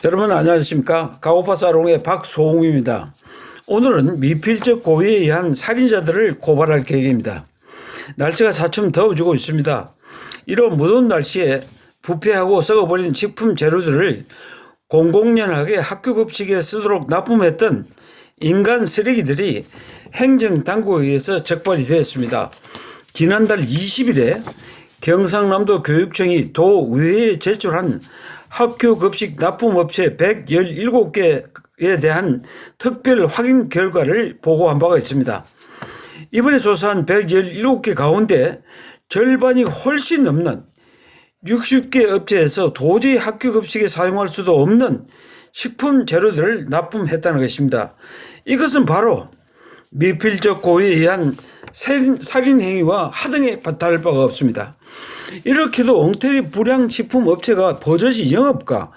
여러분 안녕하십니까. 가오파 사롱의 박소홍입니다. 오늘은 미필적 고의에 의한 살인자들을 고발할 계획입니다. 날씨가 차츰 더워지고 있습니다. 이런 무더운 날씨에 부패하고 썩어버린 식품 재료들을 공공연하게 학교 급식에 쓰도록 납품했던 인간 쓰레기들이 행정당국에 의해서 적발이 되었습니다. 지난달 20일에 경상남도 교육청이 도의회에 제출한 학교 급식 납품업체 117개에 대한 특별 확인 결과를 보고한 바가 있습니다. 이번에 조사한 117개 가운데 절반이 훨씬 넘는 60개 업체에서 도저히 학교 급식에 사용할 수도 없는 식품 재료들을 납품했다는 것입니다. 이것은 바로 미필적 고의에 의한 살인 행위와 하등에 다를 바가 없습니다. 이렇게도 엉터리 불량 식품 업체가 버젓이 영업과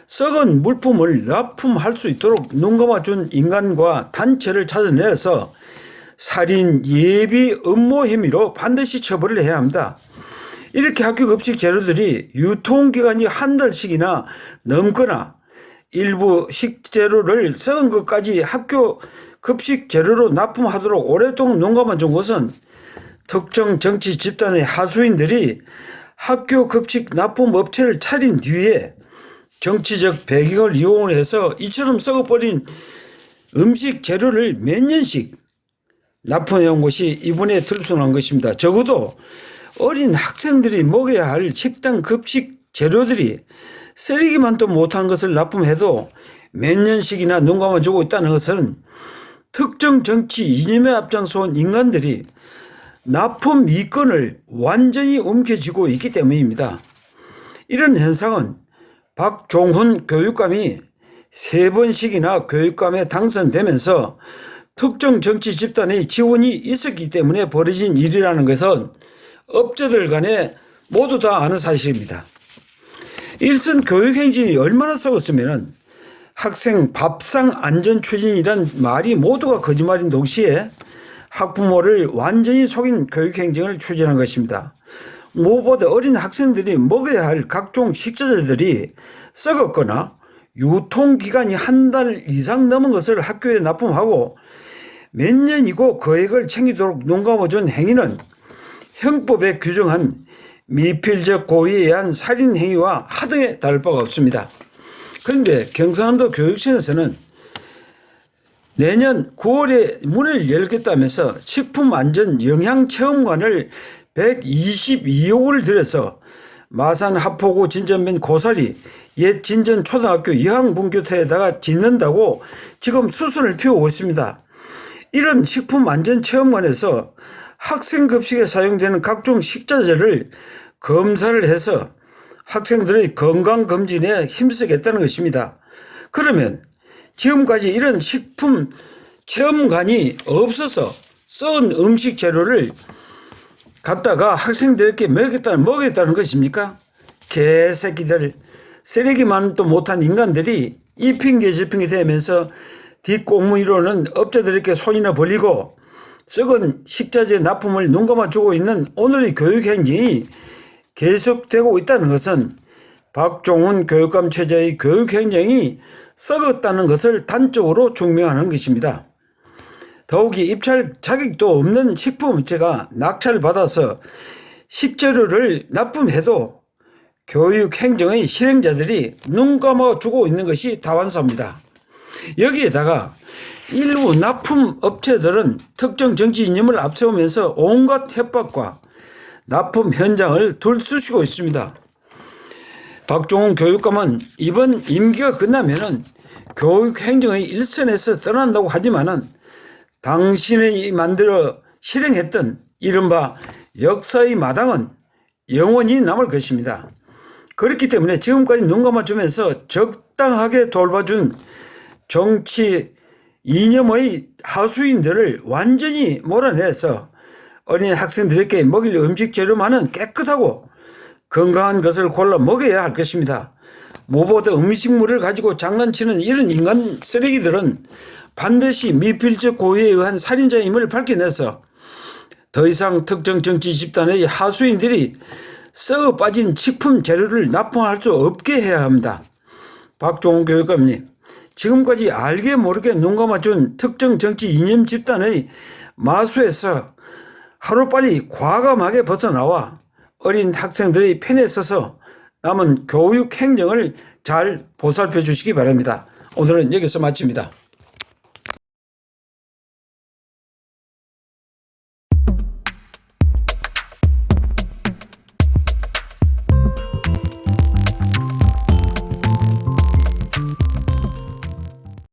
썩은 물품을 납품할 수 있도록 눈 감아준 인간과 단체를 찾아내서 살인 예비 음모 혐의로 반드시 처벌을 해야 합니다. 이렇게 학교 급식 재료들이 유통기간이 한 달씩이나 넘거나 일부 식재료를 썩은 것까지 학교 급식 재료로 납품하도록 오랫동안 눈 감아준 것은 특정 정치 집단의 하수인들이 학교 급식 납품 업체를 차린 뒤에 정치적 배경을 이용해서 이처럼 썩어버린 음식 재료를 몇 년씩 납품해온 것이 이번에 들통난 것입니다. 적어도 어린 학생들이 먹어야 할 식당 급식 재료들이 쓰레기만도 못한 것을 납품해도 몇 년씩이나 눈 감아주고 있다는 것은 특정 정치 이념에 앞장서온 인간들이 납품 이권을 완전히 옮겨쥐고 있기 때문입니다. 이런 현상은 박종훈 교육감이 3번씩이나 교육감에 당선되면서 특정 정치 집단의 지원이 있었기 때문에 벌어진 일이라는 것은 업체들 간에 모두 다 아는 사실입니다. 일선 교육행진이 얼마나 썩었으면 학생 밥상 안전 추진이란 말이 모두가 거짓말인 동시에 학부모를 완전히 속인 교육행정을 추진한 것입니다. 무엇보다 어린 학생들이 먹어야 할 각종 식재료들이 썩었거나 유통기간이 한 달 이상 넘은 것을 학교에 납품하고 몇 년이고 거액을 챙기도록 눈 감아준 행위는 형법에 규정한 미필적 고의에 의한 살인행위와 하등에 다를 바가 없습니다. 그런데 경상남도 교육청에서는 내년 9월에 문을 열겠다면서 식품안전영향체험관을 122억 원을 들여서 마산 하포구 진전면 고사리 옛 진전초등학교 이항분교터에다가 짓는다고 지금 수순을 피우고 있습니다. 이런 식품안전체험관에서 학생급식에 사용되는 각종 식자재를 검사를 해서 학생들의 건강검진에 힘쓰겠다는 것입니다. 그러면 지금까지 이런 식품 체험관이 없어서 썩은 음식 재료를 갖다가 학생들에게 먹였다는 것입니까? 개새끼들, 쓰레기만도 못한 인간들이 이 핑계 저 핑계 대면서 뒷공무이로는 업자들에게 손이나 벌리고 썩은 식자재 납품을 눈 감아주고 있는 오늘의 교육행정이 계속되고 있다는 것은 박종훈 교육감 체제의 교육행정이 썩었다는 것을 단적으로 증명하는 것입니다. 더욱이 입찰 자격도 없는 식품업체가 낙찰받아서 식재료를 납품해도 교육행정의 실행자들이 눈 감아주고 있는 것이 다반사입니다. 여기에다가 일부 납품업체들은 특정 정치 이념을 앞세우면서 온갖 협박과 납품 현장을 들쑤시고 있습니다. 박종훈 교육감은 이번 임기가 끝나면은 교육행정의 일선에서 떠난다고 하지만은 당신이 만들어 실행했던 이른바 역사의 마당은 영원히 남을 것입니다. 그렇기 때문에 지금까지 눈 감아주면서 적당하게 돌봐준 정치 이념의 하수인들을 완전히 몰아내서 어린 학생들에게 먹일 음식 재료만은 깨끗하고 건강한 것을 골라 먹어야 할 것입니다. 무엇보다 음식물을 가지고 장난치는 이런 인간 쓰레기들은 반드시 미필적 고의에 의한 살인자임을 밝혀내서 더 이상 특정 정치 집단의 하수인들이 썩어 빠진 식품 재료를 납품할 수 없게 해야 합니다. 박종훈 교육감님, 지금까지 알게 모르게 눈 감아준 특정 정치 이념 집단의 마수에서 하루빨리 과감하게 벗어나와 어린 학생들의 편에 서서 남은 교육 행정을 잘 보살펴 주시기 바랍니다. 오늘은 여기서 마칩니다.